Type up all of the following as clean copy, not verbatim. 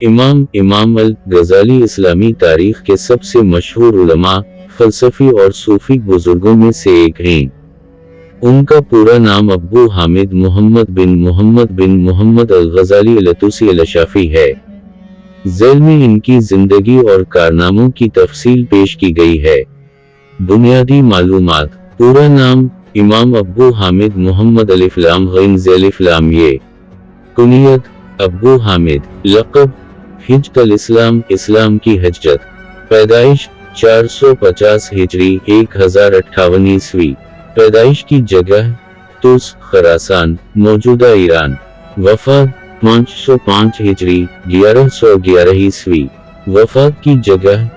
इमाम अल-गज़ाली इस्लामी तारीख के सबसे मशहूर उलमा, फलसफी और सूफी बुजुर्गों में से एक हैं। उनका पूरा नाम अब्बू हामिद मुहम्मद बिन मुहम्मद अल-गज़ाली अल-तुसी अल-शाफ़ी है। ज़ैल में इनकी जिंदगी और कारनामों की तफसील पेश की गई है। बुनियादी मालूमात। पूरा नाम इमाम अब्बू हामिद मुहम्मद अलिफ लाम गैन ज़ैलिफ लाम ये। कुनियत अब्बू हामिद। लक़ब हिज्त अल-इस्लाम, इस्लाम की हजरत। पैदाइश 450 हिजरी 1058 ईस्वी। पैदाइश की जगह तुस, खरासान, मौजूदा ईरान। वफ़ात 505 हिजरी 1111 ईस्वी। वफ़ात की जगह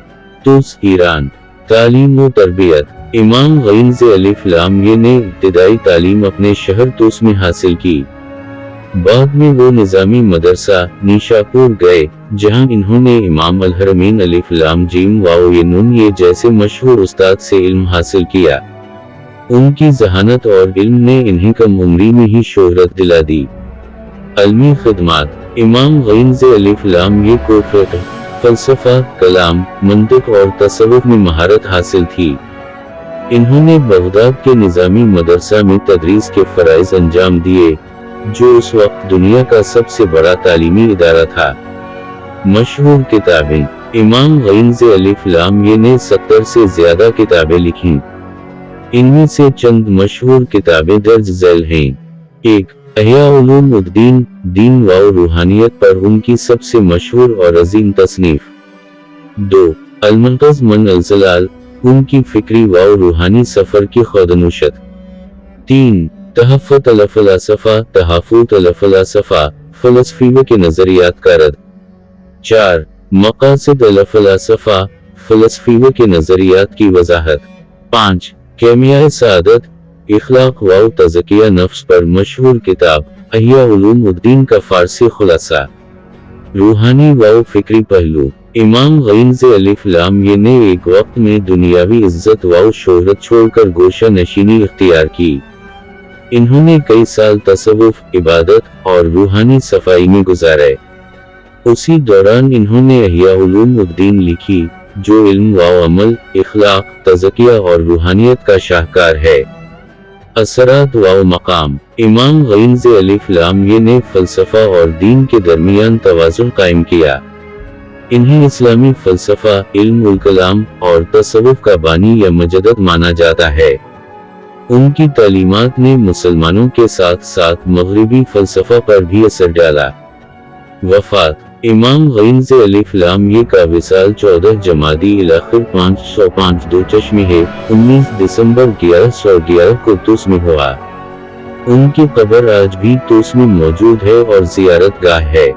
तुस, ईरान। तालीम व तरबियत। इमाम गैन ज़े अलिफ लाम ये ने इब्तिदाई तालीम अपने शहर तुस में हासिल की। बाद में वो निज़ामी मदरसा निशापुर गए, जहां इन्होंने इमाम अल-हरमैन अलिफ लाम जीम वाओ ये नून ये जैसे मशहूर उस्ताद से इल्म हासिल किया। उनकी ज़हानत और इल्म ने इन्हें कम उम्री में ही शोहरत दिला दी। अलमी खिदमात। इमाम गैन ज़े अलिफ लाम ये को फ़िक़्ह, फ़लसफ़ा, कलाम, मंतिक़ और तसव्वुफ़ में महारत हासिल थी। इन्होंने बगदाद के निज़ामी मदरसा में तदरीस के फ़राइज़ अंजाम दिए, जो उस वक्त दुनिया का सबसे बड़ा तालीमी इदारा था। मशहूर किताबें। इमाम गैन ज़े अलिफ लाम ये ने 70 से ज़्यादा किताबें लिखीं। इनमें से चंद मशहूर किताबें दर्ज ज़ैल हैं। 1. अहया उलूम उद्दीन, दीन व रूहानियत पर उनकी सबसे मशहूर और अजीम तसनीफ। 2. अल-मुंक़ज़ मन अल-ज़लाल, उनकी फ़िक्री व रूहानी सफ़र की ख़ुदनुशत। 3. तहफ़्फ़ुत अल-फ़लासफ़ा, तहफ़्फ़ुत अल-फ़लासफ़ा, फ़लसफ़ियों के नज़रियात का रद्द। 4. मक़ासिद अल-फ़लासफ़ा, फ़लसफ़ियों के नज़रियात की वज़ाहत। 5. केमियाए सआदत, इख़लाक़ व तज़किया नफ्स पर मशहूर किताब, अहिया उलूम उद्दीन का फ़ारसी ख़ुलासा। रूहानी व फ़िक्री पहलू। इमाम गैन ज़े अलिफ लाम ये ने एक वक्त में दुनियावी इज़्ज़त व शोहरत छोड़कर गोशा नशीनी इख्तियार की। इन्होंने कई साल तसव्वुफ़, इबादत और रूहानी सफ़ाई में गुजारे। उसी दौरान इन्होंने अहिया उलूम उद्दीन लिखी, जो इल्म व अमल, इख़लाक़, तज़किया और रूहानियत का शाहकार है। असरात व मक़ाम। इमाम गैन ज़े अलिफ लाम ये ने फ़लसफ़ा और दीन के दरमियान तवाज़ुन कायम किया। इन्हें इस्लामी फ़लसफ़ा, इल्म उल कलाम और तसव्वुफ़ का बानी या मुजद्दिद माना जाता है। उनकी तालीमात ने मुसलमानों के साथ साथ मग़रिबी फ़लसफ़ा पर भी असर डाला। वफ़ात। इमाम गैन ज़े अलिफ लाम ये का विसाल 14 जमादी इल-आख़िर 505 दो चश्मे है 19 दिसंबर 1111 को तुस में हुआ। उनकी कब्र आज भी तुस में मौजूद है और ज़ियारत गाह है।